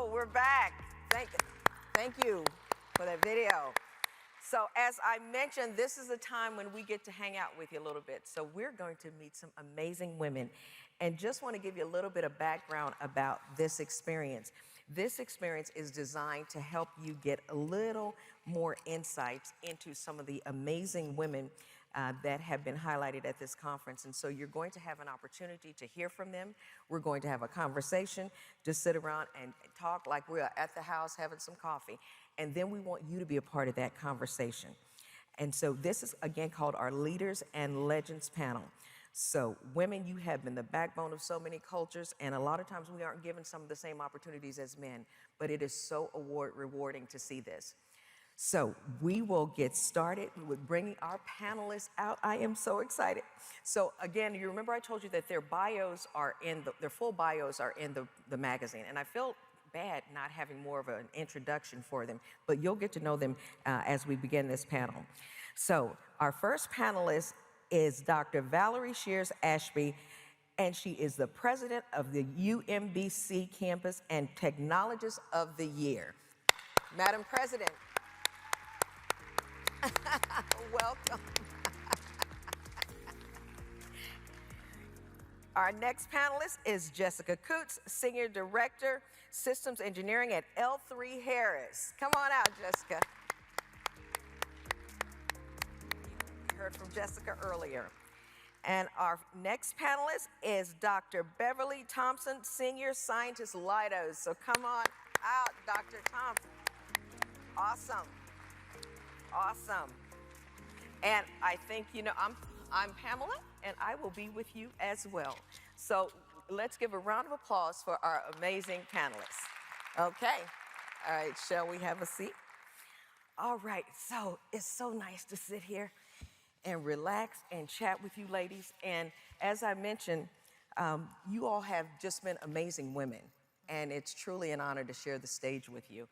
Oh, we're back. Thank you for that video. So as I mentioned, this is a time when we get to hang out with you a little bit. So we're going to meet some amazing women. And just want to give you a little bit of background about this experience. This experience is designed to help you get a little more insights into some of the amazing women that have been highlighted at this conference. And so you're going to have an opportunity to hear from them. We're going to have a conversation, just sit around and talk like we're at the house having some coffee. And then we want you to be a part of that conversation. And so this is, again, called our Leaders and Legends panel. So women, you have been the backbone of so many cultures, and a lot of times we aren't given some of the same opportunities as men, but it is so rewarding to see this. So we will get started with bringing our panelists out. I am so excited. So again, you remember I told you that their bios are in their full bios are in the magazine, and I felt bad not having more of an introduction for them, but you'll get to know them as we begin this panel. So our first panelist is Dr. Valerie Shears Ashby, and she is the president of the UMBC campus and Technologist of the Year. Madam President, welcome. Our next panelist is Jessica Coots, Senior Director, Systems Engineering at L3 Harris. Come on out, Jessica. You heard from Jessica earlier. And our next panelist is Dr. Beverly Thompson, Senior Scientist, Leidos. So come on out, Dr. Thompson. Awesome. Awesome. And I think, you know, I'm Pamela, and I will be with you as well. So let's give a round of applause for our amazing panelists. Okay. All right, shall we have a seat? All right, so it's so nice to sit here and relax and chat with you ladies. And as I mentioned, you all have just been amazing women, and it's truly an honor to share the stage with you.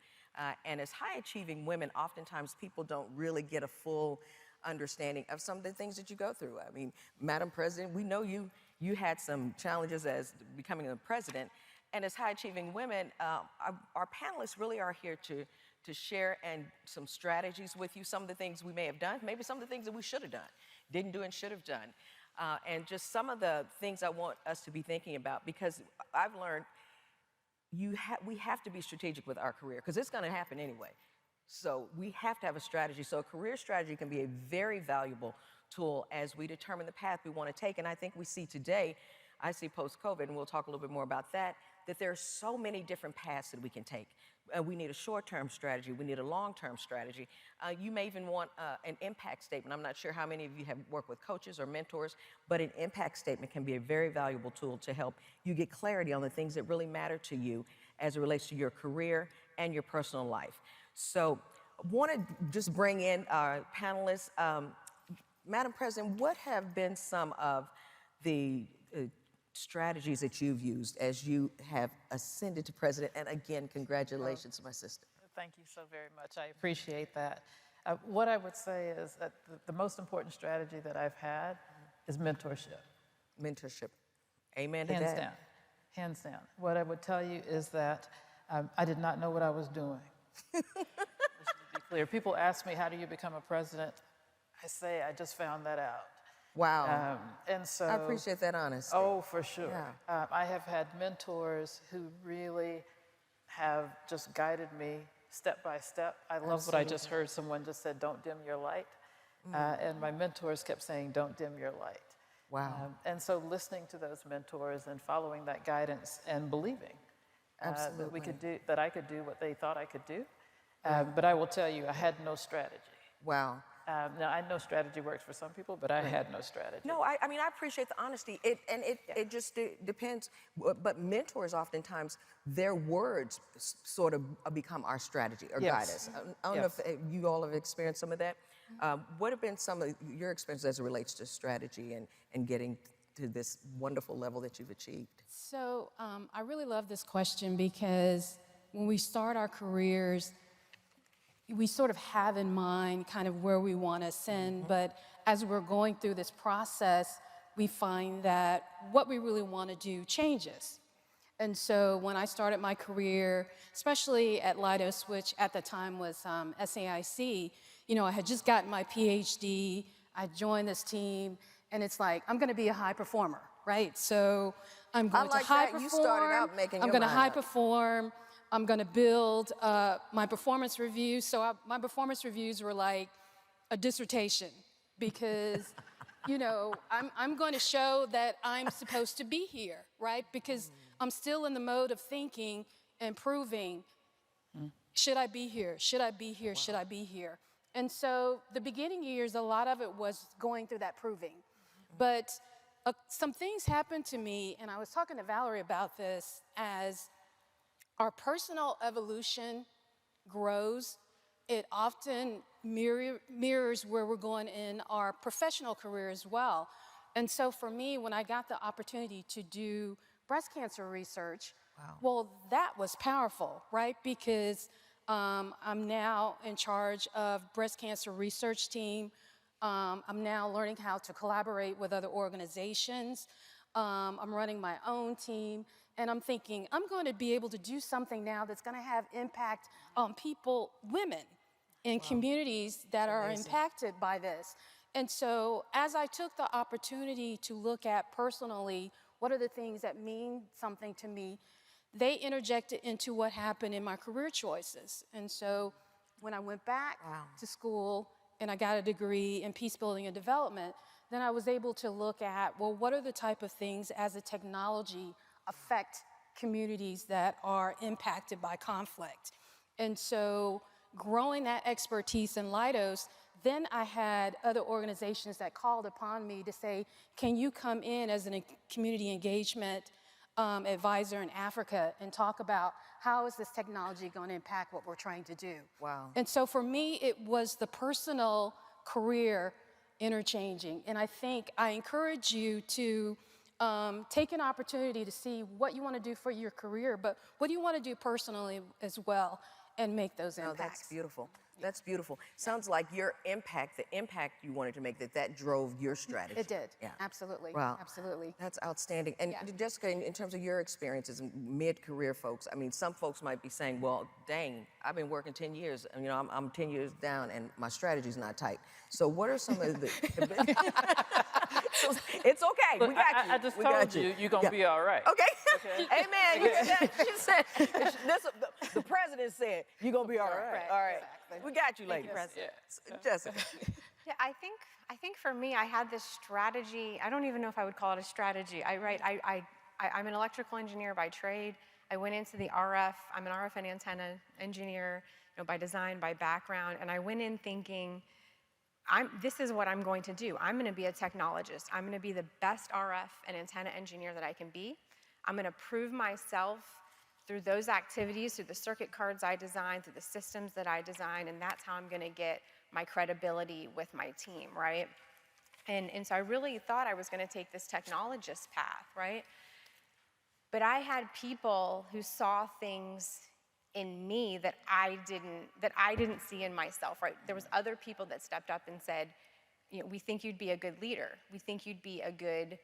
And as high-achieving women, oftentimes people don't really get a full understanding of some of the things that you go through. I mean, Madam President, we know you had some challenges as becoming a president, and as high-achieving women, our panelists really are here to share and some strategies with you, some of the things we may have done, maybe some of the things that we should have done, didn't do and should have done, and just some of the things I want us to be thinking about, because I've learned we have to be strategic with our career, because it's going to happen anyway. So we have to have a strategy. So a career strategy can be a very valuable tool as we determine the path we want to take. And I think we see today, I see post-COVID, and we'll talk a little bit more about that there are so many different paths that we can take. We need a short-term strategy. We need a long-term strategy. You may even want an impact statement. I'm not sure how many of you have worked with coaches or mentors, but an impact statement can be a very valuable tool to help you get clarity on the things that really matter to you as it relates to your career and your personal life. So I want to just bring in our panelists. Madam President, what have been some of the strategies that you've used as you have ascended to president? And again, congratulations, my sister. Thank you so very much. I appreciate that. What I would say is that the most important strategy that I've had is mentorship. Mentorship. Amen to that. Hands down. Hands down. What I would tell you is that I did not know what I was doing. Just to be clear, people ask me, how do you become a president? I say, I just found that out. Wow. And so I appreciate that honesty. Oh, for sure. Yeah. I have had mentors who really have just guided me step by step. I love what I just heard. Someone just said, don't dim your light. And my mentors kept saying, don't dim your light. Wow. And so listening to those mentors and following that guidance and believing that I could do what they thought I could do. But I will tell you, I had no strategy. Wow. Now, I know strategy works for some people, but I had no strategy. No, I mean, I appreciate the honesty. It just depends. But mentors, oftentimes, their words sort of become our strategy or guide us. I don't know if you all have experienced some of that. What have been some of your experiences as it relates to strategy and getting to this wonderful level that you've achieved? So I really love this question, because when we start our careers, we sort of have in mind kind of where we want to ascend, but as we're going through this process, we find that what we really want to do changes. And so when I started my career, especially at Leidos, which at the time was SAIC, you know, I had just gotten my PhD, I joined this team, and it's like, I'm gonna be a high performer, right? So I'm going to high perform. You started out making I'm your gonna mind high up. perform. I'm gonna build my performance reviews. So my performance reviews were like a dissertation because you know, I'm going to show that I'm supposed to be here, right? Because I'm still in the mode of thinking and proving, should I be here? Should I be here? Should I be here? And so the beginning years, a lot of it was going through that proving. But some things happened to me, and I was talking to Valerie about this, as our personal evolution grows, it often mirrors where we're going in our professional career as well. And so for me, when I got the opportunity to do breast cancer research, well, that was powerful, right? Because I'm now in charge of breast cancer research team. I'm now learning how to collaborate with other organizations. I'm running my own team. And I'm thinking, I'm going to be able to do something now that's going to have impact on people, women, in communities that are impacted by this. And so as I took the opportunity to look at personally, what are the things that mean something to me, they interjected into what happened in my career choices. And so when I went back to school and I got a degree in peace building and development, then I was able to look at, well, what are the type of things as a technology affect communities that are impacted by conflict? And so growing that expertise in Leidos, then I had other organizations that called upon me to say, can you come in as a community engagement advisor in Africa and talk about how is this technology going to impact what we're trying to do? Wow. And so for me, it was the personal career interchanging. And I think I encourage you to take an opportunity to see what you want to do for your career, but what do you want to do personally as well, and make those impacts. No, that's beautiful. That's beautiful. Sounds like your impact, the impact you wanted to make, that drove your strategy. It did. Yeah. Absolutely. Wow. Absolutely. That's outstanding. And Jessica, in terms of your experiences, mid-career folks, I mean, some folks might be saying, well, dang, I've been working 10 years, and you know, I'm 10 years down, and my strategy's not tight. So what are some of the... It's okay. We got you. I just we told got you, you're going to be all right. Okay. Amen. You hear that? She said, the president said, you're going to be all right. Right, All right. exactly. We got you, lady. Jessica. Yeah, I think for me, I had this strategy. I don't even know if I would call it a strategy. I'm an electrical engineer by trade. I went into the RF. I'm an RF and antenna engineer, you know, by design, by background, and I went in thinking, this is what I'm going to do. I'm going to be a technologist. I'm going to be the best RF and antenna engineer that I can be. I'm going to prove myself through those activities, through the circuit cards I design, through the systems that I design, and that's how I'm going to get my credibility with my team, right? And so I really thought I was going to take this technologist path, right? But I had people who saw things in me that I didn't see in myself, right? There was other people that stepped up and said, you know, we think you'd be a good leader. We think you'd be a good,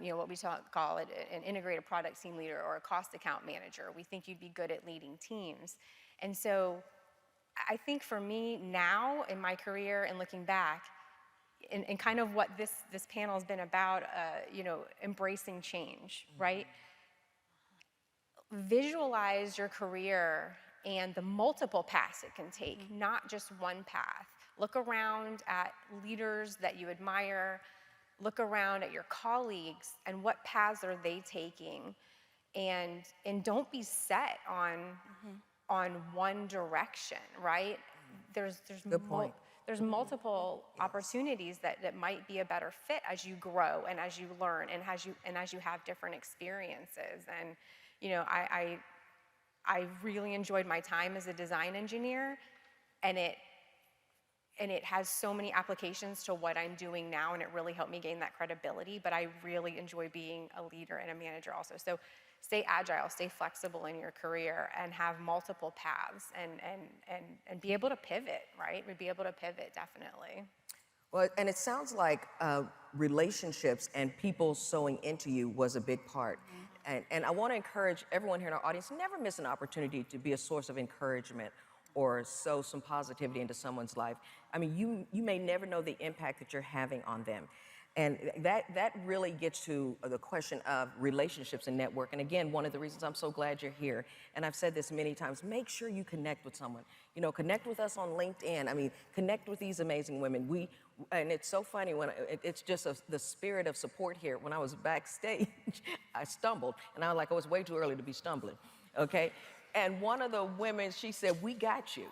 you know, what we call it an integrated product team leader or a cost account manager. We think you'd be good at leading teams. And so I think for me now in my career and looking back, and kind of what this panel has been about, you know, embracing change, right? Visualize your career and the multiple paths it can take, not just one path. Look around at leaders that you admire, look around at your colleagues and what paths are they taking, and don't be set on one direction, right? There's multiple opportunities that might be a better fit as you grow and as you learn and as you have different experiences. And you know, I really enjoyed my time as a design engineer, and it has so many applications to what I'm doing now, and it really helped me gain that credibility. But I really enjoy being a leader and a manager also. So stay agile, stay flexible in your career, and have multiple paths, and be able to pivot, right? We'd be able to pivot, definitely. Well, and it sounds like relationships and people sewing into you was a big part. And I want to encourage everyone here in our audience, never miss an opportunity to be a source of encouragement or sow some positivity into someone's life. I mean, you may never know the impact that you're having on them. And that really gets to the question of relationships and network. And again, one of the reasons I'm so glad you're here, and I've said this many times, make sure you connect with someone. You know, connect with us on LinkedIn. I mean, connect with these amazing women. And it's so funny when it's just the spirit of support here. When I was backstage, I stumbled, and I was like, oh, it's way too early to be stumbling, okay? And one of the women, she said, we got you.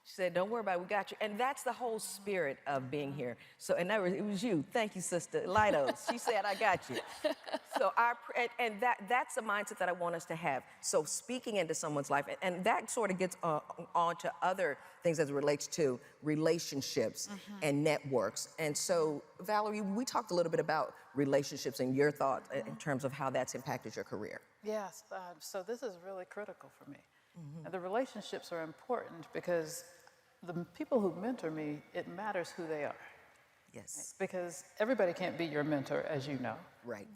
She said, don't worry about it, we got you. And that's the whole spirit of being here. So, and it was you. Thank you, Sister Lidos. She said, I got you. So, that's the mindset that I want us to have. So speaking into someone's life, and that sort of gets on to other things as it relates to relationships and networks. And so, Valerie, we talked a little bit about relationships and your thoughts in terms of how that's impacted your career. Yes, so this is really critical for me. And the relationships are important because the people who mentor me, it matters who they are. Yes. Because everybody can't be your mentor, as you know. Right.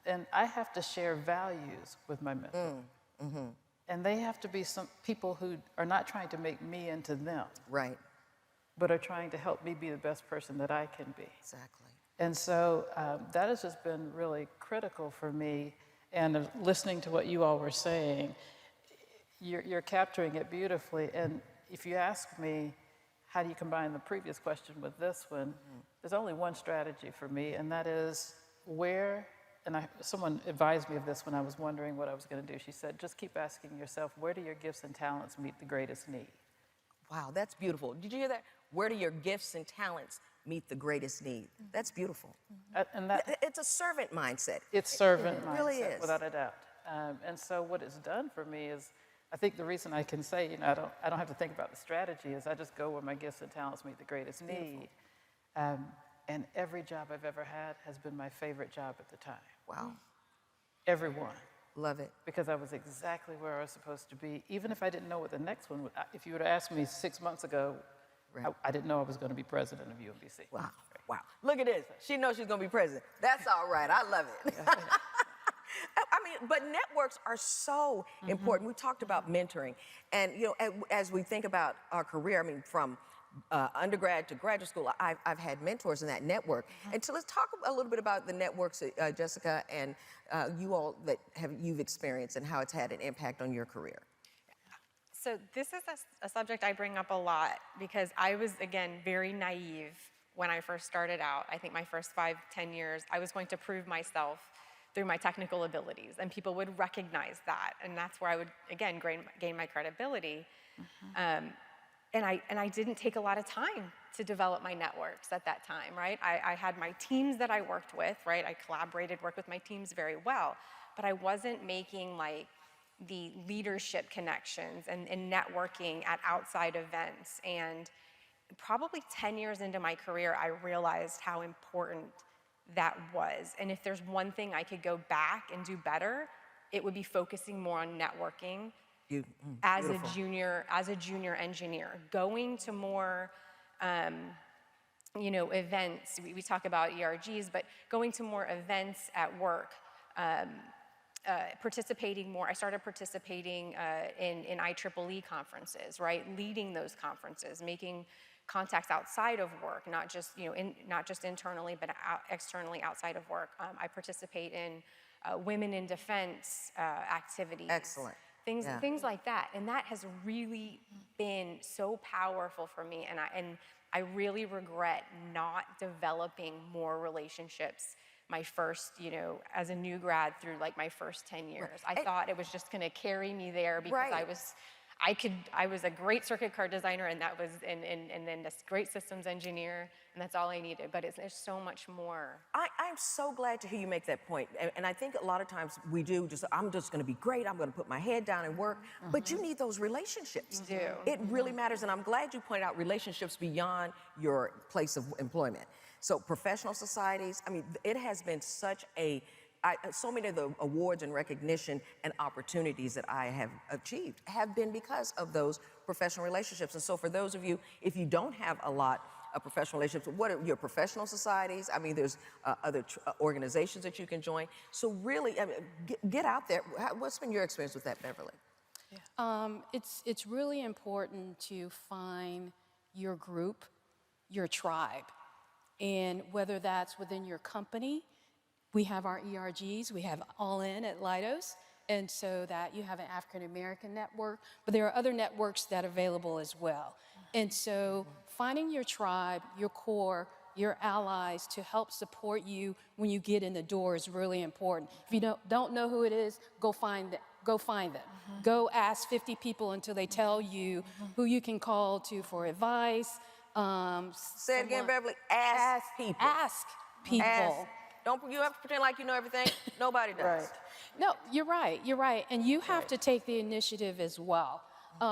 And I have to share values with my mentor. And they have to be some people who are not trying to make me into them. Right. But are trying to help me be the best person that I can be. Exactly. And so that has just been really critical for me. And listening to what you all were saying, you're capturing it beautifully. And if you ask me, how do you combine the previous question with this one? There's only one strategy for me, and that is someone advised me of this when I was wondering what I was going to do. She said, just keep asking yourself, where do your gifts and talents meet the greatest need? Wow, that's beautiful. Did you hear that? Where do your gifts and talents meet the greatest need? That's beautiful. And that It's a servant mindset. It's servant mindset, really is. Without a doubt. And so what it's done for me is, I think the reason I can say, I don't have to think about the strategy is I just go where my gifts and talents meet the greatest need. And every job I've ever had has been my favorite job at the time. Wow. Every one. Love it. Because I was exactly where I was supposed to be, even if I didn't know what the next one would. If you would have asked me 6 months ago, right. I didn't know I was going to be president of UMBC. Wow. Right. Wow. Look at this. She knows she's going to be president. That's all right. I love it. I mean, but networks are so important. We talked about mentoring. And, as we think about our career, I mean, from undergrad to graduate school, I've had mentors in that network. And so let's talk a little bit about the networks, Jessica, and you all that you've experienced and how it's had an impact on your career. So this is a subject I bring up a lot because I was, again, very naive when I first started out. I think my first 5-10 years, I was going to prove myself through my technical abilities, and people would recognize that, and that's where I would, again, gain my credibility. And I didn't take a lot of time to develop my networks at that time, right? I had my teams that I worked with, right? I worked with my teams very well, but I wasn't making like the leadership connections and networking at outside events. And probably 10 years into my career, I realized how important that was. And if there's one thing I could go back and do better, it would be focusing more on networking as a junior engineer, going to more events. We talk about ERGs, but going to more events at work, participating more. I started participating in IEEE conferences, right? Leading those conferences, making contacts outside of work, not just internally, but externally outside of work. I participate in women in defense activities. Excellent. Things like that, and that has really been so powerful for me. And I really regret not developing more relationships. My first, as a new grad through like my first 10 years, I thought it was just going to carry me there because I was a great circuit card designer, and that was, and then this great systems engineer, and that's all I needed. But there's so much more. I'm so glad to hear you make that point. And I think a lot of times we do I'm just going to be great. I'm going to put my head down and work. But you need those relationships. You do. It really matters. And I'm glad you pointed out relationships beyond your place of employment. So professional societies, I mean, it has been such so many of the awards and recognition and opportunities that I have achieved have been because of those professional relationships. And so for those of you, if you don't have a lot professional relationships. What are your professional societies? I mean, there's other organizations that you can join. So really, I mean, get out there. What's been your experience with that, Beverly? It's really important to find your group, your tribe, and whether that's within your company. We have our ERGs, we have All In at Leidos, and so that you have an African American network, but there are other networks that are available as well. And so finding your tribe, your core, your allies to help support you when you get in the door is really important. If you don't know who it is, go find them. Go ask 50 people until they tell you who you can call to for advice. Say it again, Beverly. Ask people. Ask people. Ask. Don't you have to pretend like you know everything? Nobody does. Right. No, you're right. And you have to take the initiative as well.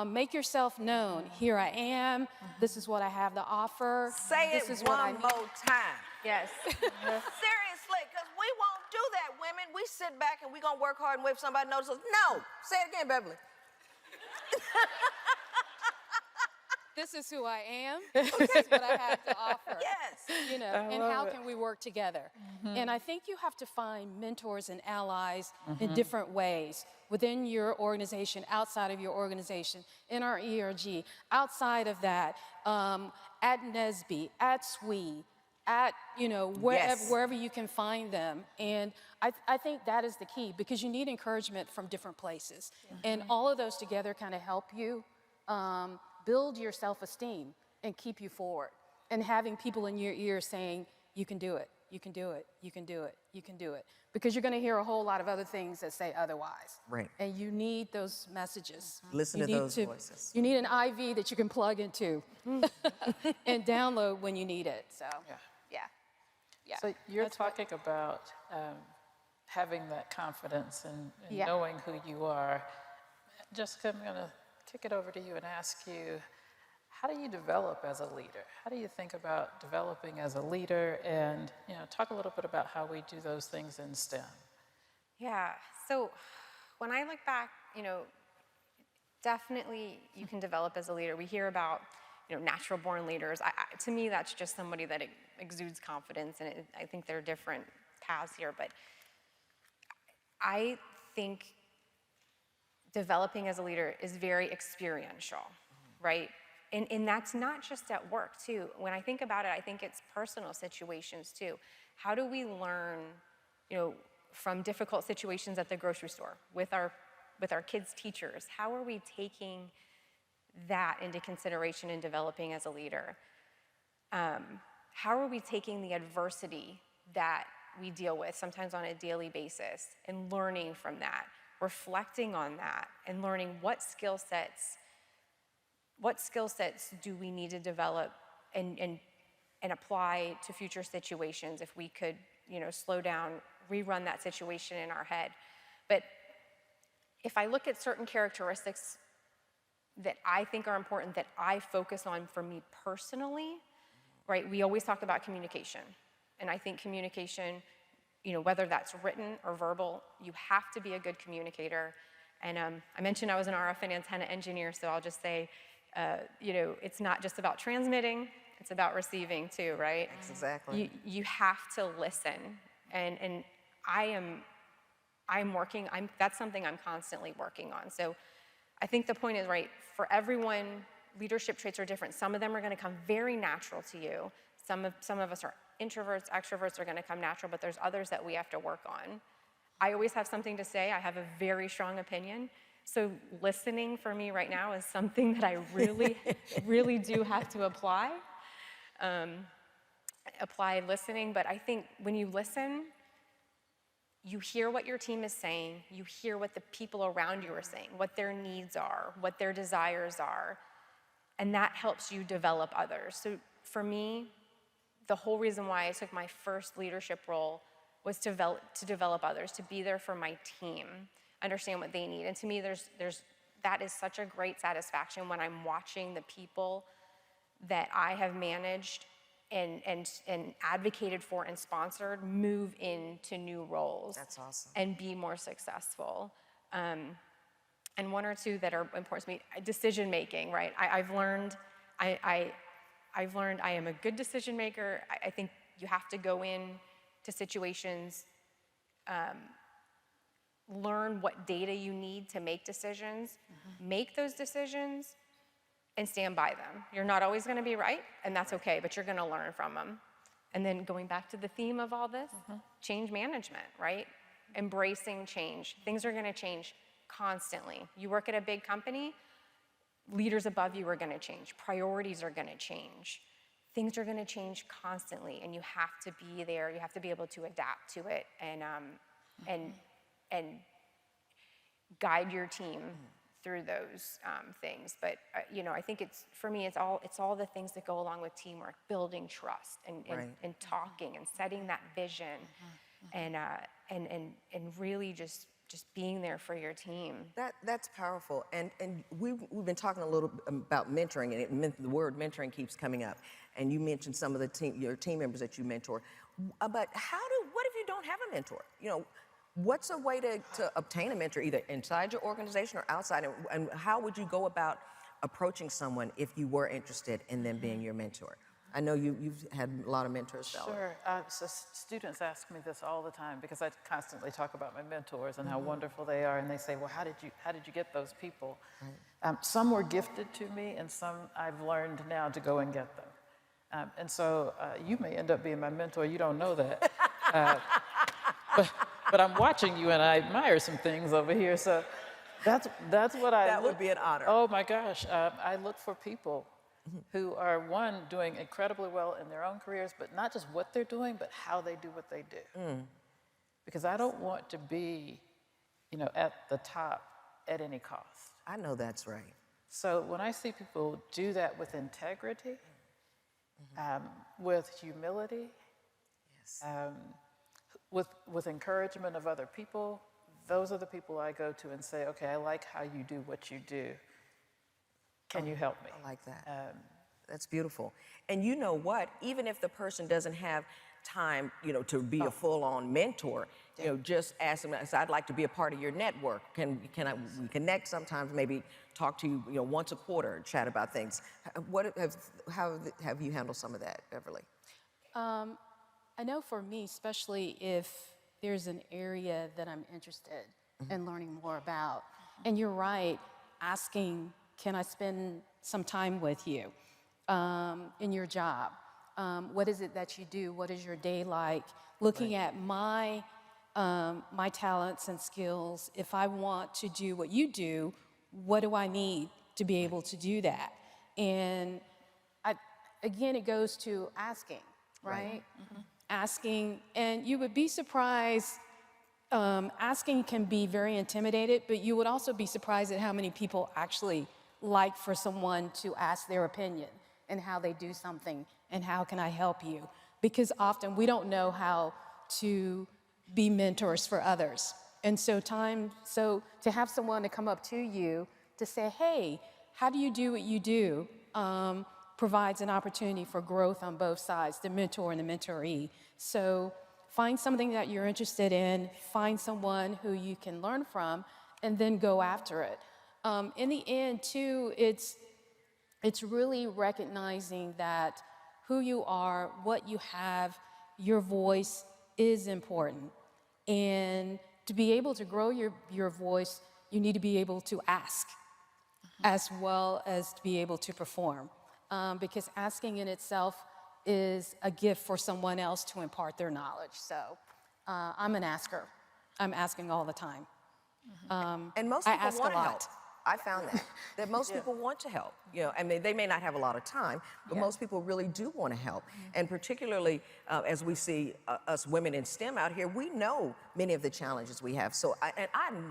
Make yourself known. Here I am. This is what I have to offer. Say this it is what one more time. Yes. Seriously, because we won't do that, women. We sit back and we gonna work hard and wait for somebody to notice us. No. Say it again, Beverly. This is who I am. This is what I have to offer. Yes. You know, and how can we work together? And I think you have to find mentors and allies in different ways within your organization, outside of your organization, in our ERG, outside of that, at NSBE, at SWE, at, you know, wherever you can find them. And I think that is the key, because you need encouragement from different places. And all of those together kind of help you build your self-esteem and keep you forward. And having people in your ear saying, you can do it, you can do it, you can do it, you can do it. Because you're gonna hear a whole lot of other things that say otherwise. Right. And you need those messages. Listen to those voices. You need an IV that you can plug into and download when you need it, so. Yeah. So you're That's what- talking about having that confidence and Yeah. knowing who you are. Jessica, I'm going to kick it over to you and ask you, how do you develop as a leader? How do you think about developing as a leader? And, you know, talk a little bit about how we do those things in STEM. Yeah, so when I look back, you know, definitely you can develop as a leader. We hear about, you know, natural born leaders. To me, that's just somebody that exudes confidence, and I think there are different paths here, but I think developing as a leader is very experiential, right? And that's not just at work, too. When I think about it, I think it's personal situations, too. How do we learn, you know, from difficult situations at the grocery store with our kids' teachers? How are we taking that into consideration in developing as a leader? How are we taking the adversity that we deal with sometimes on a daily basis and learning from that, reflecting on that, and learning what skill sets do we need to develop and apply to future situations if we could, you know, slow down, rerun that situation in our head. But if I look at certain characteristics that I think are important, that I focus on for me personally, right? We always talk about communication. And I think communication, you know, whether that's written or verbal, you have to be a good communicator. And I mentioned I was an RF and antenna engineer, so I'll just say, you know, it's not just about transmitting, it's about receiving too, right? That's exactly. You have to listen. And that's something I'm constantly working on. So I think the point is, right, for everyone, leadership traits are different. Some of them are gonna come very natural to you. Some of us are introverts, extroverts are gonna come natural, but there's others that we have to work on. I always have something to say. I have a very strong opinion. So listening for me right now is something that I really, really do have to apply listening. But I think when you listen, you hear what your team is saying, you hear what the people around you are saying, what their needs are, what their desires are, and that helps you develop others. So for me, the whole reason why I took my first leadership role was to develop others, to be there for my team, understand what they need. And to me, that is such a great satisfaction when I'm watching the people that I have managed and advocated for and sponsored move into new roles. That's awesome. And be more successful. And one or two that are important to me, decision making, right? I've learned, I've learned I am a good decision maker. I think you have to go in to situations, learn what data you need to make decisions, make those decisions, and stand by them. You're not always going to be right, and that's okay, but you're going to learn from them. And then going back to the theme of all this, change management, right? Embracing change. Things are going to change constantly. You work at a big company, leaders above you are going to change. Priorities are going to change. Things are going to change constantly, and you have to be there. You have to be able to adapt to it and guide your team through those things. But I think for me, it's all the things that go along with teamwork, building trust and talking and setting that vision, and really just being there for your team. That's powerful. And we've been talking a little about mentoring, and the word mentoring keeps coming up. And you mentioned some of your team members that you mentor. But what if you don't have a mentor? What's a way to obtain a mentor, either inside your organization or outside? And how would you go about approaching someone if you were interested in them being your mentor? I know you've had a lot of mentors, Bella. Sure. So students ask me this all the time because I constantly talk about my mentors and how wonderful they are, and they say, "Well, how did you get those people?" Right. Some were gifted to me, and some I've learned now to go and get them. And so you may end up being my mentor. You don't know that, but I'm watching you, and I admire some things over here. So that's what I. That would be an honor. Oh my gosh! I look for people who are, one, doing incredibly well in their own careers, but not just what they're doing, but how they do what they do. Because I don't want to be, at the top at any cost. I know that's right. So when I see people do that with integrity, with humility, Yes. with encouragement of other people, those are the people I go to and say, okay, I like how you do what you do. Can you help me? I like that. That's beautiful. And you know what? Even if the person doesn't have time, to be a full-on mentor, just ask them. So I'd like to be a part of your network. Can we connect sometimes? Maybe talk to you, once a quarter, chat about things. How have you handled some of that, Beverly? I know for me, especially if there's an area that I'm interested in learning more about, and you're right, asking, can I spend some time with you in your job? What is it that you do? What is your day like? Looking at my talents and skills, if I want to do what you do, what do I need to be able to do that? And again, it goes to asking, right? Asking, and you would be surprised. Asking can be very intimidated, but you would also be surprised at how many people actually like for someone to ask their opinion and how they do something and how can I help you? Because often we don't know how to be mentors for others. And so to have someone to come up to you to say, hey, how do you do what you do? Provides an opportunity for growth on both sides, the mentor and the mentoree. So find something that you're interested in, find someone who you can learn from, and then go after it. In the end, too, it's really recognizing that who you are, what you have, your voice is important. And to be able to grow your voice, you need to be able to ask as well as to be able to perform. Because asking in itself is a gift for someone else to impart their knowledge. So I'm an asker. I'm asking all the time. And most people want to help. I found that most people want to help. They may not have a lot of time, but most people really do want to help. And particularly as we see us women in STEM out here, we know many of the challenges we have. So,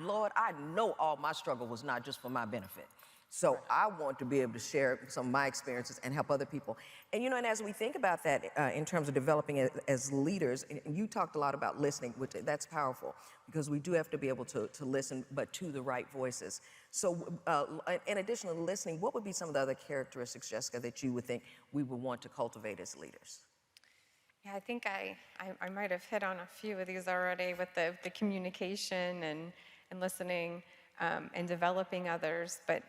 Lord, I know all my struggle was not just for my benefit. So I want to be able to share some of my experiences and help other people. And and as we think about that in terms of developing as leaders, and you talked a lot about listening, which that's powerful because we do have to be able to listen, but to the right voices. So in addition to listening, what would be some of the other characteristics, Jessica, that you would think we would want to cultivate as leaders? Yeah, I think I might have hit on a few of these already with the communication and listening and developing others, but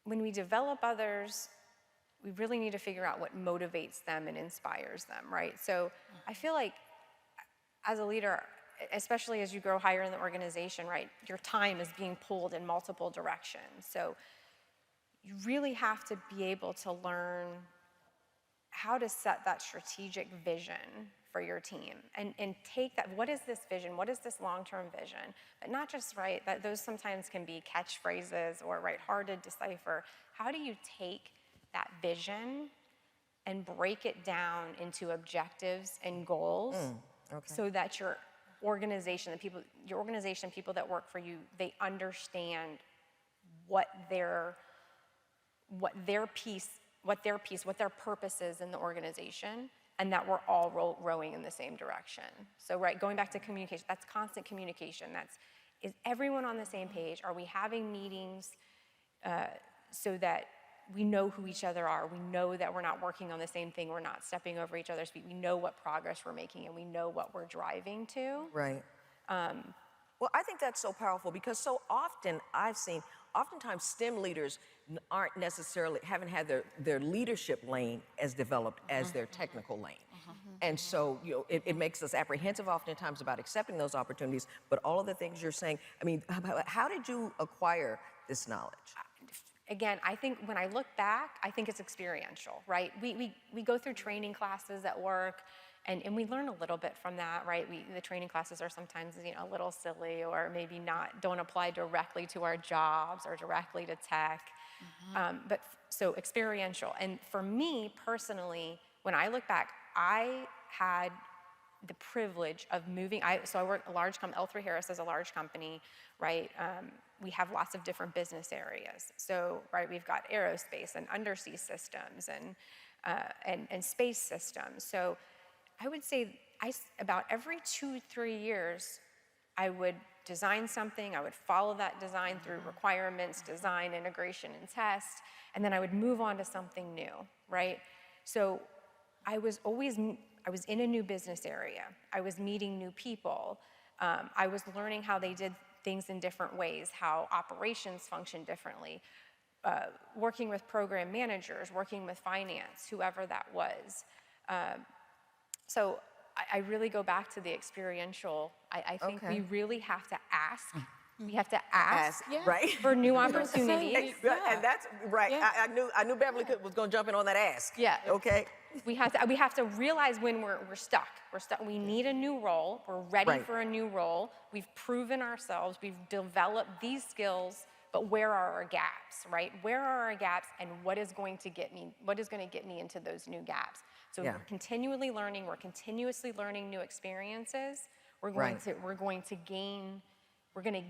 when we develop others, we really need to figure out what motivates them and inspires them, right? So I feel like as a leader, especially as you grow higher in the organization, right, your time is being pulled in multiple directions. So you really have to be able to learn how to set that strategic vision for your team and take that, what is this vision? What is this long-term vision? But not just, right, that those sometimes can be catchphrases or, right, hard to decipher. How do you take that vision and break it down into objectives and goals so that your organization, people that work for you, they understand what their purpose is in the organization, and that we're all rowing in the same direction. So, right, going back to communication, that's constant communication. Is everyone on the same page? Are we having meetings so that we know who each other are? We know that we're not working on the same thing. We're not stepping over each other's feet. We know what progress we're making, and we know what we're driving to. Right. Well, I think that's so powerful because so often oftentimes STEM leaders haven't had their leadership lane as developed as their technical lane. And so, it makes us apprehensive oftentimes about accepting those opportunities, but all of the things you're saying, I mean, how did you acquire this knowledge? Again, I think when I look back, I think it's experiential, right? We go through training classes at work, and we learn a little bit from that, right? The training classes are sometimes, a little silly, or maybe don't apply directly to our jobs or directly to tech. But so experiential. And for me personally, when I look back, I had the privilege of moving. So I work a large company. L3 Harris is a large company, right? We have lots of different business areas. So, right, we've got aerospace and undersea systems and space systems. So I would say about every 2-3 years, I would design something, I would follow that design through requirements, design, integration, and test, and then I would move on to something new, right? So I was in a new business area. I was meeting new people. I was learning how they did things in different ways, how operations function differently, working with program managers, working with finance, whoever that was. So I really go back to the experiential. I think we really have to ask. We have to ask right? for new opportunities. And that's right. Yeah. I knew Beverly was going to jump in on that ask. Yeah. Okay. We have to realize when we're stuck. We're stuck. We need a new role. We're ready for a new role. We've proven ourselves. We've developed these skills. But where are our gaps, right? Where are our gaps, and what is going to get me into those new gaps? So we're continually learning. We're continuously learning new experiences. We're going to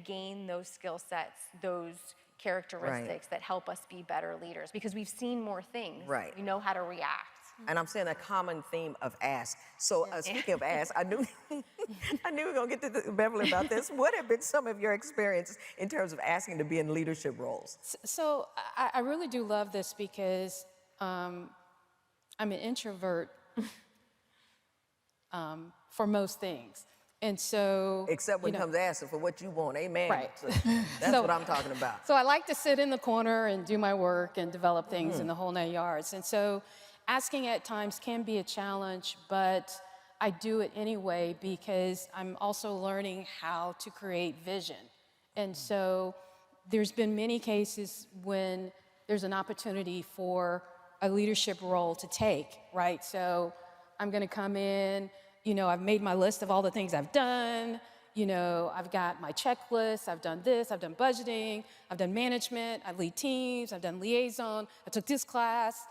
gain those skill sets, those characteristics that help us be better leaders, because we've seen more things. Right. We know how to react. And I'm saying a common theme of ask. So speaking of ask, I knew we were going to get to Beverly about this. What have been some of your experiences in terms of asking to be in leadership roles? So I really do love this because I'm an introvert for most things. And so, except when it comes to asking for what you want, amen. Right. So that's what I'm talking about. So I like to sit in the corner and do my work and develop things in the whole 9 yards. And so asking at times can be a challenge, but I do it anyway because I'm also learning how to create vision. And so there's been many cases when there's an opportunity for a leadership role to take, right? So I'm going to come in, I've made my list of all the things I've done. I've got my checklist. I've done this. I've done budgeting. I've done management. I lead teams. I've done liaison. I took this class,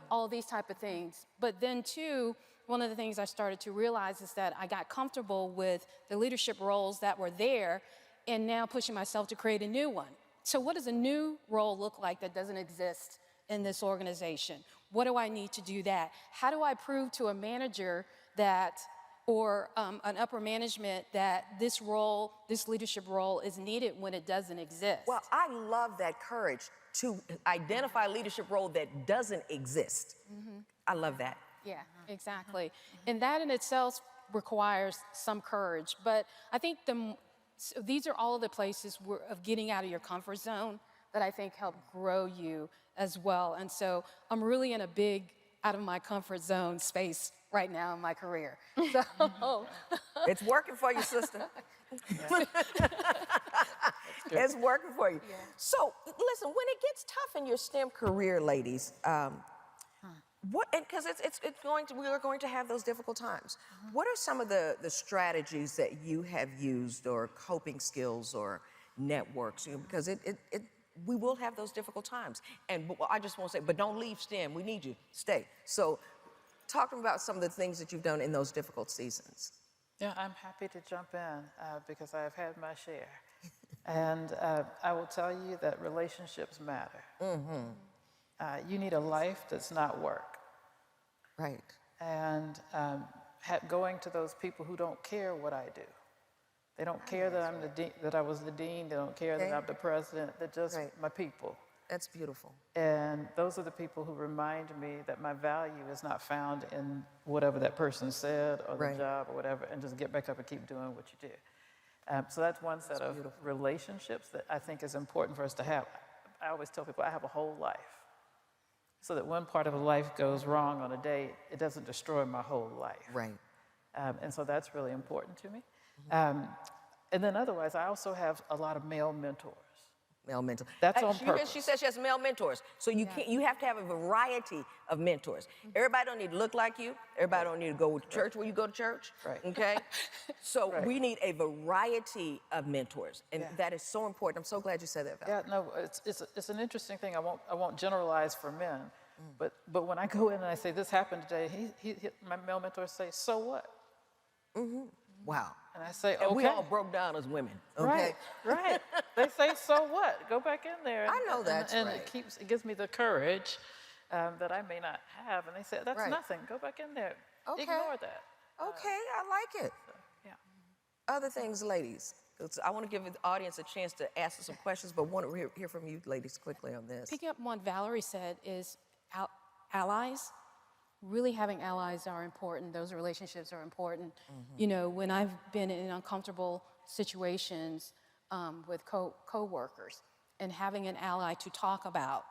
all of these type of things. But then too, one of the things I started to realize is that I got comfortable with the leadership roles that were there and now pushing myself to create a new one. So what does a new role look like that doesn't exist in this organization? What do I need to do that? How do I prove to a manager or an upper management that this leadership role is needed when it doesn't exist? Well, I love that courage to identify a leadership role that doesn't exist. I love that. Yeah, exactly. And that in itself requires some courage. But I think these are all of the places of getting out of your comfort zone, that I think help grow you as well. And so I'm really in a big out of my comfort zone space right now in my career. So It's working for you, sister. It's working for you. Yeah. So listen, when it gets tough in your STEM career, ladies, because we are going to have those difficult times. What are some of the strategies that you have used, or coping skills, or networks? Because we will have those difficult times. And I just want to say, but don't leave STEM. We need you. Stay. So, talking about some of the things that you've done in those difficult seasons. Yeah, I'm happy to jump in because I've had my share. And I will tell you that relationships matter. You need a life that's not work. Right. And going to those people who don't care what I do. They don't care that I'm that I was the dean. They don't care that I'm the president. They're just my people. That's beautiful. And those are the people who remind me that my value is not found in whatever that person said or the job or whatever, and just get back up and keep doing what you do. So that's one set of relationships that I think is important for us to have. I always tell people I have a whole life, so that one part of a life goes wrong on a day, it doesn't destroy my whole life. Right. And so that's really important to me. And then otherwise, I also have a lot of male mentors. Male mentor. That's on purpose. She says she has male mentors. So you have to have a variety of mentors. Everybody don't need to look like you. Everybody don't need to go to church where you go to church. Right. Okay? So we need a variety of mentors. And that is so important. I'm so glad you said that, Val. Yeah, no, it's an interesting thing. I won't generalize for men. But when I go in and I say, this happened today, my male mentors say, so what? Wow. And I say, okay. And we all broke down as women. Okay? Right. They say, so what? Go back in there. And, I know that's and right. it gives me the courage that I may not have. And they say, that's nothing. Go back in there. Okay. Ignore that. Okay, I like it. So, yeah. Other things, ladies. I want to give the audience a chance to ask some questions, but want to hear from you ladies quickly on this. Picking up on what Valerie said is allies. Really having allies are important. Those relationships are important. You know, when I've been in uncomfortable situations with co-workers and having an ally to talk about,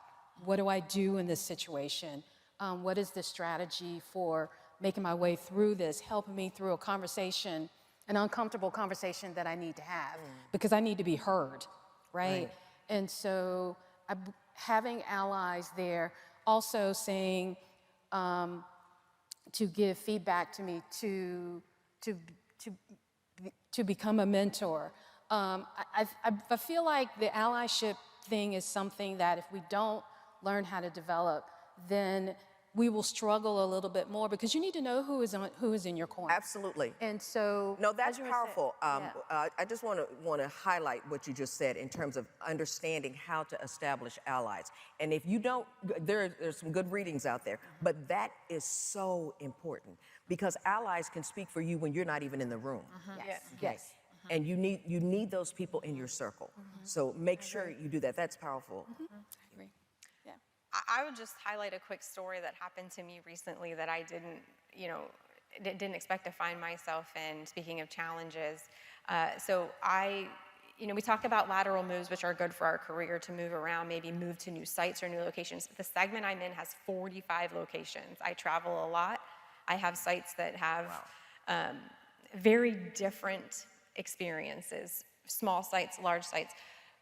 what do I do in this situation? What is the strategy for making my way through this, helping me through a conversation, an uncomfortable conversation that I need to have because I need to be heard, right? And so having allies there, also saying, to give feedback to me, to become a mentor. I feel like the allyship thing is something that if we don't learn how to develop, then we will struggle a little bit more because you need to know who is in your corner. Absolutely. And so, no, that's powerful. I just want to highlight what you just said in terms of understanding how to establish allies. And if you don't, there's some good readings out there, but that is so important because allies can speak for you when you're not even in the room. Yes. And you need those people in your circle. So make sure you do that. That's powerful. I agree. Yeah. I would just highlight a quick story that happened to me recently that I didn't expect to find myself in, speaking of challenges. We talk about lateral moves, which are good for our career to move around, maybe move to new sites or new locations. The segment I'm in has 45 locations. I travel a lot. I have sites that have very different experiences, small sites, large sites.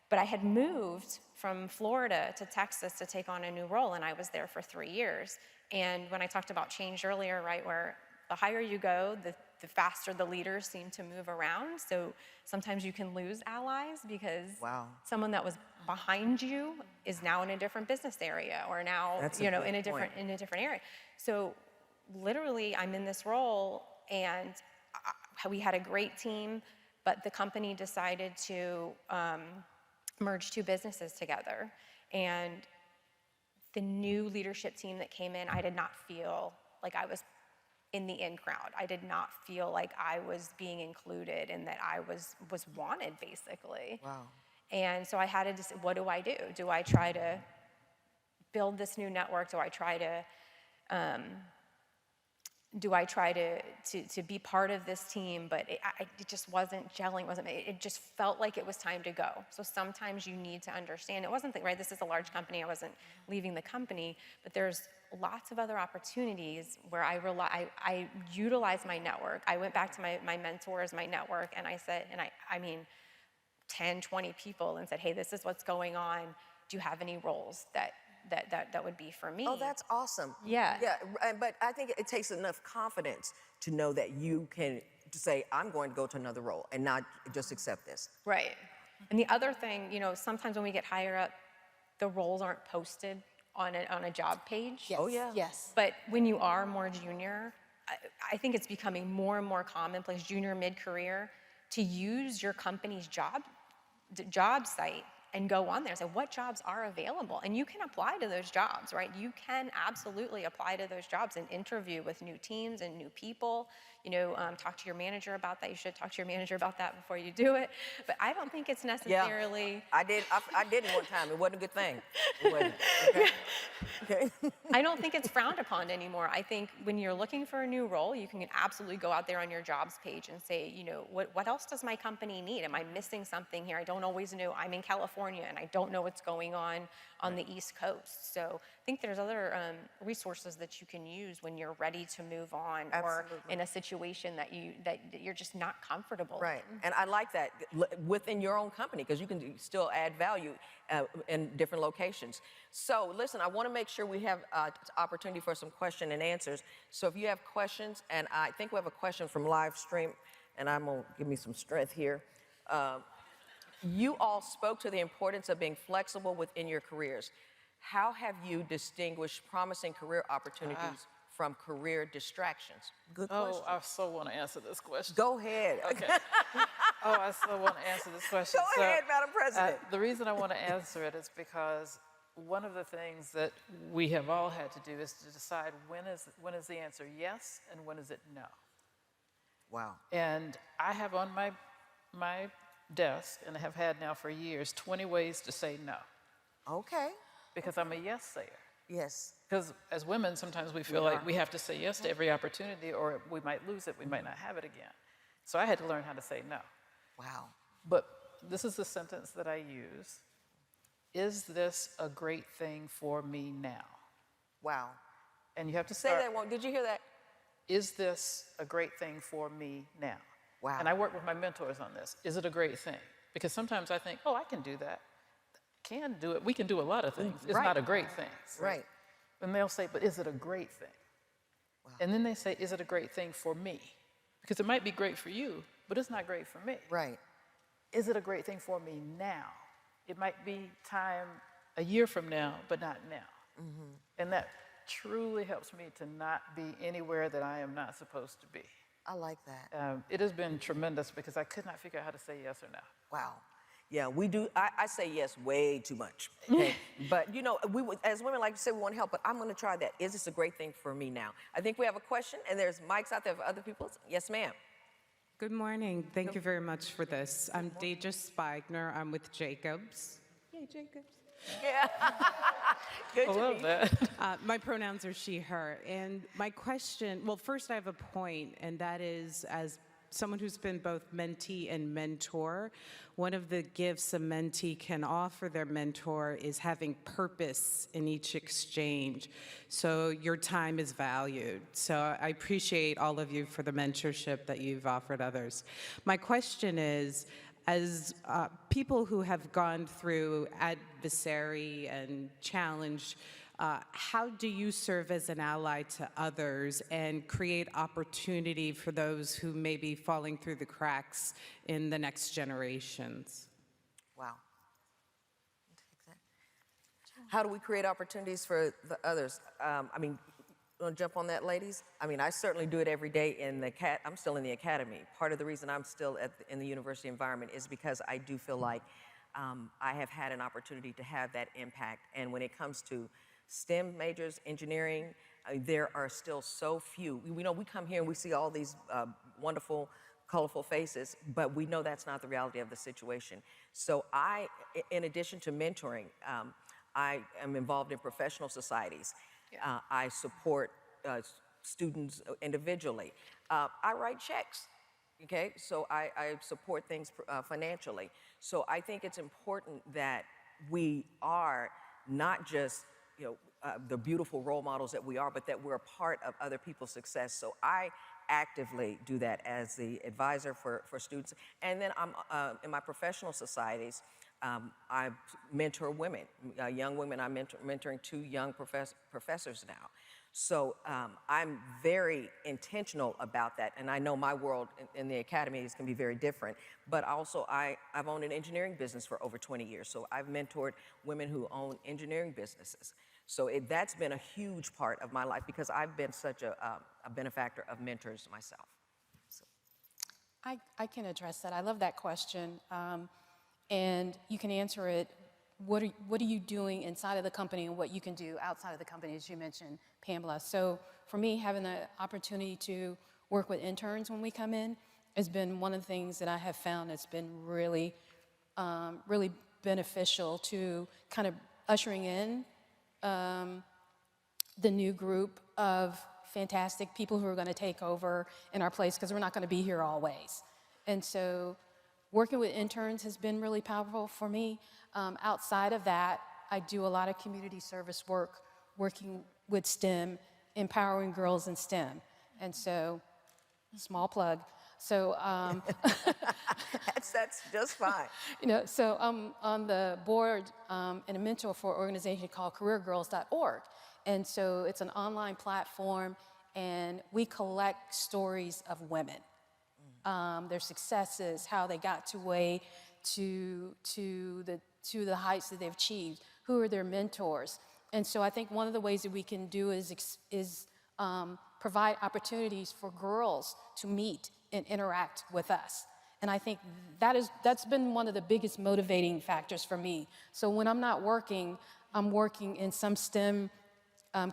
But I had moved from Florida to Texas to take on a new role, and I was there for 3 years. And when I talked about change earlier, right, where the higher you go, the faster the leaders seem to move around. So sometimes you can lose allies because someone that was behind you is now in a different business area or now in a different area. So literally, I'm in this role, and we had a great team, but the company decided to merge two businesses together. And the new leadership team that came in, I did not feel like I was in the in crowd. I did not feel like I was being included and that I was wanted, basically. Wow. And so I had to decide, what do I do? Do I try to build this new network? Do I try to do I try to be part of this team? But it just wasn't gelling. It just felt like it was time to go. So sometimes you need to understand. It wasn't right. This is a large company. I wasn't leaving the company, but there's lots of other opportunities where I utilize my network. I went back to my mentors, my network, and I said, I mean, 10, 20 people, and said, hey, this is what's going on. Do you have any roles that would be for me? Oh, that's awesome. Yeah. Yeah, but I think it takes enough confidence to know that you can to say, I'm going to go to another role and not just accept this. Right. And the other thing, sometimes when we get higher up, the roles aren't posted on a job page. Yes. Oh, yeah. Yes. But when you are more junior, I think it's becoming more and more commonplace, junior, mid-career, to use your company's job site and go on there and say, what jobs are available? And you can apply to those jobs, right? You can absolutely apply to those jobs and interview with new teams and new people. Talk to your manager about that. You should talk to your manager about that before you do it. But I don't think it's necessarily... Yeah, I did it one time. It wasn't a good thing. It wasn't. Okay. Okay. I don't think it's frowned upon anymore. I think when you're looking for a new role, you can absolutely go out there on your jobs page and say, what else does my company need? Am I missing something here? I don't always know. I'm in California and I don't know what's going on the East Coast. So I think there's other resources that you can use when you're ready to move on. Absolutely. Or in a situation that you're just not comfortable Right, in. and I like that within your own company because you can still add value in different locations. So listen, I want to make sure we have opportunity for some question and answers. So if you have questions, and I think we have a question from live stream, and I'm going to give me some strength here. You all spoke to the importance of being flexible within your careers. How have you distinguished promising career opportunities from career distractions? Good question. Oh, I so want to answer this question. Go ahead. Okay. I so want to answer this question. Go ahead, Madam President. The reason I want to answer it is because one of the things that we have all had to do is to decide when is the answer yes and when is it no. Wow. And I have on my desk, and have had now for years, 20 ways to say no. Okay. Because I'm a yes sayer. Yes. Because as women, sometimes we feel like we have to say yes to every opportunity or we might lose it, we might not have it again. So I had to learn how to say no. Wow. But this is the sentence that I use. Is this a great thing for me now? Wow. And you have to Say start, that one. Did you hear that? is this a great thing for me now? Wow. And I work with my mentors on this. Is it a great thing? Because sometimes I think, oh, I can do that. Can do it. We can do a lot of things. It's Right. not a great thing. Right. And they'll say, but is it a great thing? Wow. And then they say, is it a great thing for me? Because it might be great for you, but it's not great for me. Right. Is it a great thing for me now? It might be time a year from now, but not now. Mm-hmm. And that truly helps me to not be anywhere that I am not supposed to be. I like that. It has been tremendous because I could not figure out how to say yes or no. Wow. Yeah, we do. I say yes way too much. Okay? But, we as women, like you said, we want to help, but I'm going to try that. Is this a great thing for me now? I think we have a question, and there's mics out there for other people. Yes, ma'am. Good morning. Thank you very much for this. I'm Deidre Spigner. I'm with Jacobs. Yay, Jacobs. Yeah. Good I to love meet that. My pronouns are she, her. And my question, well, first I have a point, and that is, as someone who's been both mentee and mentor, one of the gifts a mentee can offer their mentor is having purpose in each exchange. So your time is valued. So I appreciate all of you for the mentorship that you've offered others. My question is, as people who have gone through adversary and challenge, how do you serve as an ally to others and create opportunity for those who may be falling through the cracks in the next generations? Wow. How do we create opportunities for the others? Want to jump on that, ladies? I certainly do it every day I'm still in the academy. Part of the reason I'm still in the university environment is because I do feel like I have had an opportunity to have that impact. And when it comes to STEM majors, engineering, there are still so few. We come here and we see all these wonderful, colorful faces, but we know that's not the reality of the situation. So in addition to mentoring, I am involved in professional societies. I support students individually. I write checks. Okay, so I support things financially. So I think it's important that we are not just, the beautiful role models that we are, but that we're a part of other people's success. So I actively do that as the advisor for students. And then I'm in my professional societies, I mentor women, young women. I'm mentoring 2 young professors now. So I'm very intentional about that, and I know my world in the academies can be very different, but also I've owned an engineering business for over 20 years, so I've mentored women who own engineering businesses. So that's been a huge part of my life because I've been such a benefactor of mentors myself. So. I can address that. I love that question. And you can answer it, what are you doing inside of the company and what you can do outside of the company, as you mentioned, Pamela. So for me, having the opportunity to work with interns when we come in has been one of the things that I have found that's been really, really beneficial to kind of ushering in the new group of fantastic people who are going to take over in our place, because we're not going to be here always. And so working with interns has been really powerful for me. Outside of that, I do a lot of community service work, working with STEM, empowering girls in STEM. And so, small plug. So, that's just fine. So I'm on the board and a mentor for an organization called careergirls.org. And so it's an online platform, and we collect stories of women. Their successes, how they got to the heights that they've achieved, who are their mentors. And so I think one of the ways that we can do is provide opportunities for girls to meet and interact with us. And I think that's been one of the biggest motivating factors for me. So when I'm not working, I'm working in some STEM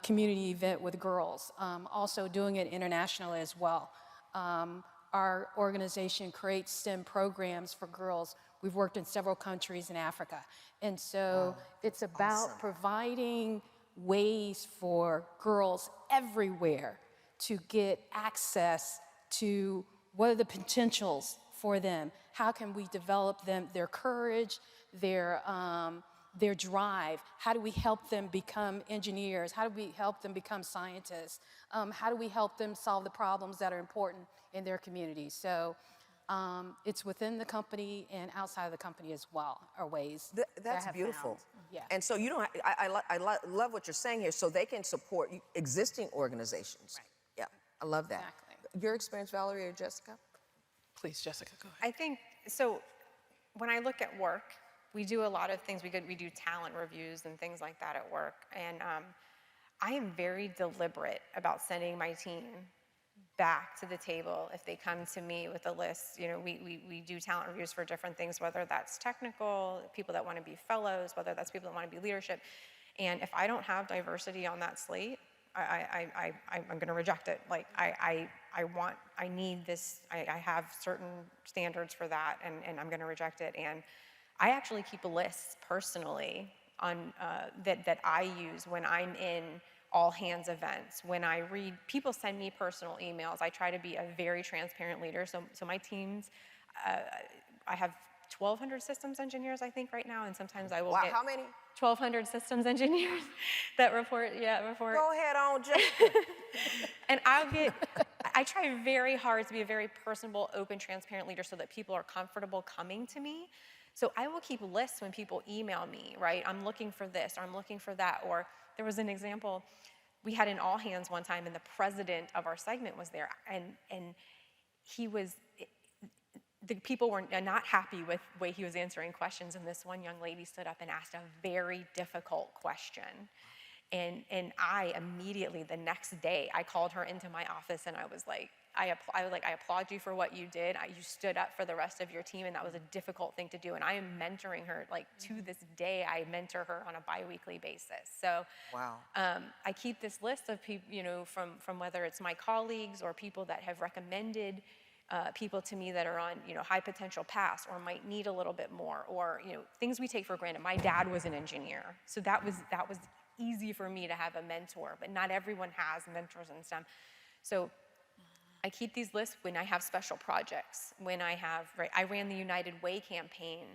community event with girls, also doing it internationally as well. Our organization creates STEM programs for girls. We've worked in several countries in Africa. And so it's about providing ways for girls everywhere to get access to what are the potentials for them. How can we develop them, their courage, their drive? How do we help them become engineers? How do we help them become scientists? How do we help them solve the problems that are important in their communities? So it's within the company and outside of the company as well, are ways That's beautiful. Found. Yeah. And so you don't. I love what you're saying here. So they can support existing organizations. Right. Yeah, I love that. Exactly. Your experience, Valerie or Jessica? Please, Jessica, go ahead. I think, so when I look at work, we do a lot of things. We do talent reviews and things like that at work. And I am very deliberate about sending my team back to the table if they come to me with a list. We do talent reviews for different things, whether that's technical, people that want to be fellows, whether that's people that want to be leadership. And if I don't have diversity on that slate, I'm going to reject it. Like, I need this, I have certain standards for that, and I'm going to reject it. And I actually keep a list personally on that I use when I'm in all hands events. When I read, people send me personal emails. I try to be a very transparent leader. So my teams, I have 1,200 systems engineers, I think, right now, and sometimes I will get how many? 1,200 systems engineers that report. Go ahead on, Jessica. And I try very hard to be a very personable, open, transparent leader so that people are comfortable coming to me. So I will keep lists when people email me, right? I'm looking for this, or I'm looking for that. Or there was an example, we had an all hands one time, and the president of our segment was there, and he was, the people were not happy with the way he was answering questions, and this one young lady stood up and asked a very difficult question. And I immediately, the next day, I called her into my office, and I was like, I applaud you for what you did. You stood up for the rest of your team, and that was a difficult thing to do. And I am mentoring her, like, to this day, I mentor her on a bi-weekly basis. So wow. I keep this list of people, from whether it's my colleagues or people that have recommended people to me that are on, high potential paths or might need a little bit more, or, things we take for granted. My dad was an engineer, so that was easy for me to have a mentor, but not everyone has mentors in STEM. So I keep these lists when I have special projects, when I have, right, I ran the United Way campaign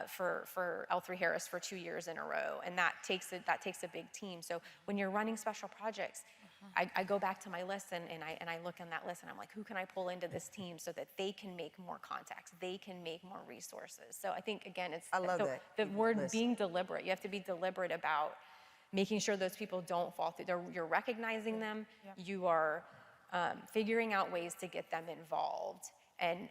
for L3 Harris for 2 years in a row, and that takes a big team. So when you're running special projects, I go back to my list and I look on that list and I'm like, who can I pull into this team so that they can make more contacts, they can make more resources. So I think, again, it's the word being deliberate. You have to be deliberate about making sure those people don't fall through. You're recognizing them, you are figuring out ways to get them involved, and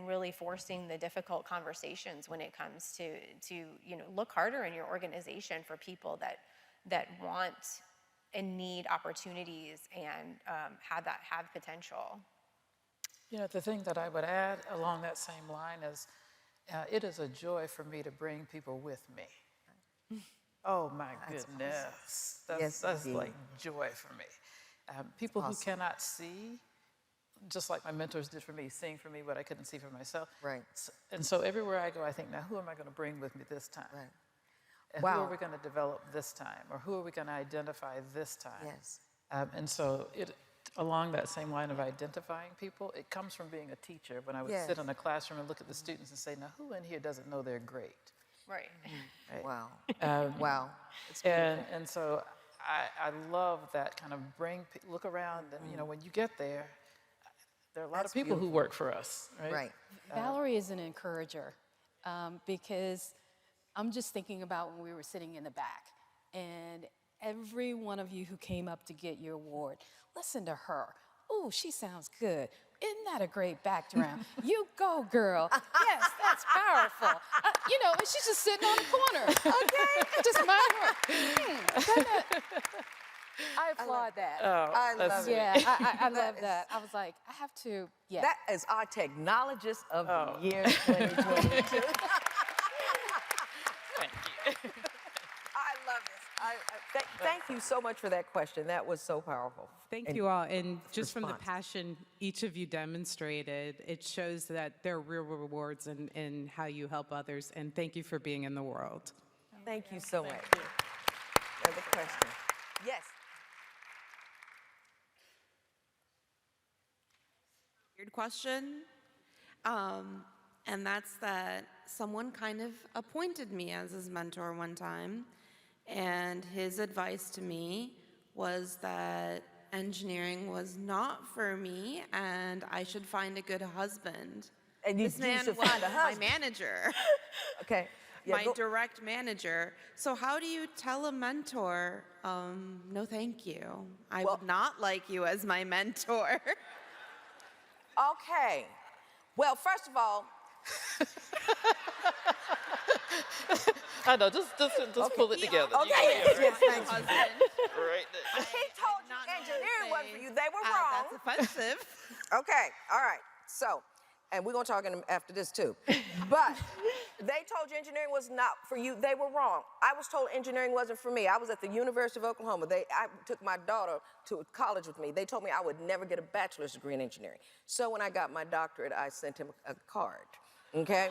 really forcing the difficult conversations when it comes to you know, look harder in your organization for people that want and need opportunities and have potential. You know, the thing that I would add along that same line is, it is a joy for me to bring people with me. Oh my goodness, that's like joy for me. People who cannot see, just like my mentors did for me, seeing for me what I couldn't see for myself. Right. And so everywhere I go, I think, now who am I going to bring with me this time? Right. And who are we going to develop this time? Or who are we going to identify this time? Yes. And so along that same line of identifying people, it comes from being a teacher when I would sit in a classroom and look at the students and say, now who in here doesn't know they're great? Right. Right? Wow. Wow. It's And so I love that kind of look around, and you know, when you get there are a lot of people who work for us, right? Right. Valerie is an encourager, because I'm just thinking about when we were sitting in the back, and every one of you who came up to get your award, listen to her. Oh, she sounds good. Isn't that a great background? You go, girl. Yes, that's powerful. You know, and she's just sitting on the corner. Okay, just mind her. I applaud that. Oh, I love it. Yeah, I love that. I was like, I have to, yeah. That is our technologist of the year 2022. Thank you. I love this. Thank you so much for that question. That was so powerful. Thank you all. And just from the passion each of you demonstrated, it shows that there are real rewards in how you help others. And thank you for being in the world. Thank you so much. Another question. Yes. Weird question, and that's that someone kind of appointed me as his mentor one time, and his advice to me was that engineering was not for me and I should find a good husband. And you This man should was find a my husband. manager, Okay. Yeah, my direct manager. So how do you tell a mentor, no thank you, I would not like you as my mentor? Okay. Well, first of all, I know, just pull it together. okay. Yes, thank you. Husband. Right. He told you engineering wasn't for you. They were That's wrong. offensive. Okay. All right. So, and we're going to talk after this too. But they told you engineering was not for you. They were wrong. I was told engineering wasn't for me. I was at the University of Oklahoma. I took my daughter to college with me. They told me I would never get a bachelor's degree in engineering. So when I got my doctorate, I sent him a card. Okay?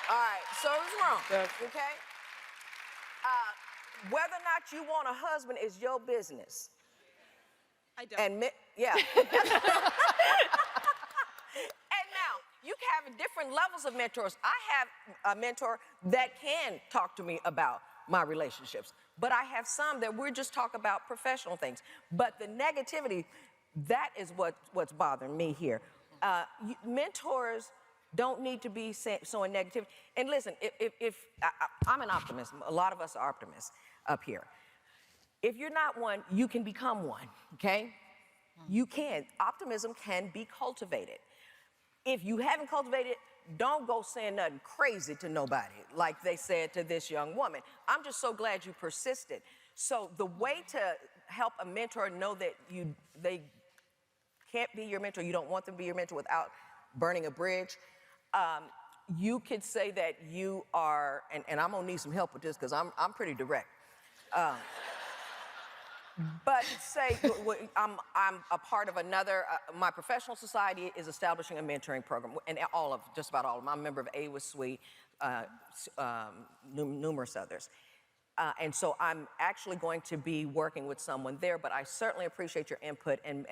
All right. So it was wrong. Okay? Whether or not you want a husband is your business. I don't. And yeah. And now, you can have different levels of mentors. I have a mentor that can talk to me about my relationships, but I have some that we're just talk about professional things. But the negativity, that is what's bothering me here. Mentors don't need to be showing negativity. And listen, I'm an optimist. A lot of us are optimists up here. If you're not one, you can become one, okay? You can. Optimism can be cultivated. If you haven't cultivated it, don't go saying nothing crazy to nobody, like they said to this young woman. I'm just so glad you persisted. So the way to help a mentor know that they can't be your mentor, you don't want them to be your mentor without burning a bridge, you could say that you are, and I'm gonna need some help with this because I'm pretty direct. But say I'm a part of another, my professional society is establishing a mentoring program, and just about all of them. I'm a member of WOC, numerous others. And so I'm actually going to be working with someone there, but I certainly appreciate your input, and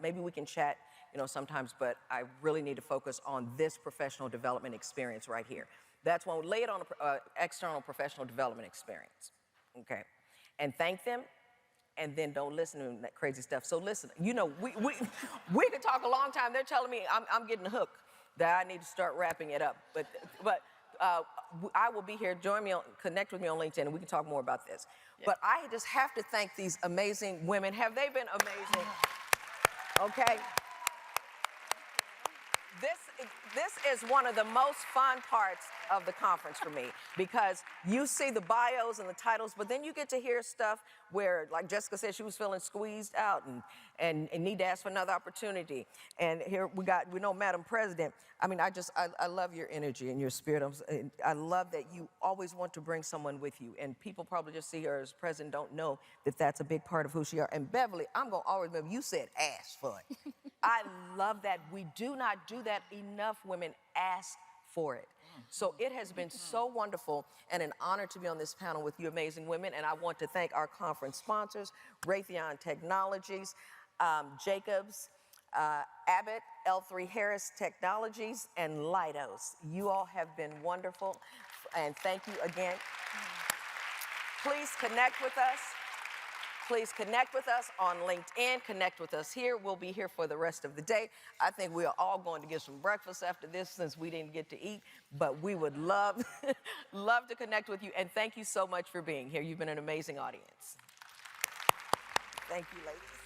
maybe we can chat, sometimes, but I really need to focus on this professional development experience right here. That's when we lay it on an external professional development experience, okay? And thank them, and then don't listen to that crazy stuff. So listen, we could talk a long time. They're telling me I'm getting hooked, that I need to start wrapping it up. But I will be here. Join me, connect with me on LinkedIn, and we can talk more about this. Yeah. But I just have to thank these amazing women. Have they been amazing? Okay. This is one of the most fun parts of the conference for me, because you see the bios and the titles, but then you get to hear stuff where, like Jessica said, she was feeling squeezed out and need to ask for another opportunity. And here we know Madam President. I mean, I love your energy and your spirit. I love that you always want to bring someone with you. And people probably just see her as president, don't know that that's a big part of who she is. And Beverly, I'm going to always remember, you said ask for it. I love that. We do not do that enough. Women ask for it. So it has been so wonderful and an honor to be on this panel with you amazing women. And I want to thank our conference sponsors, Raytheon Technologies, Jacobs, Abbott, L3 Harris Technologies, and Leidos. You all have been wonderful, and thank you again. Please connect with us. Please connect with us on LinkedIn. Connect with us here. We'll be here for the rest of the day. I think we are all going to get some breakfast after this, since we didn't get to eat. But we would love, love to connect with you. And thank you so much for being here. You've been an amazing audience. Thank you, ladies.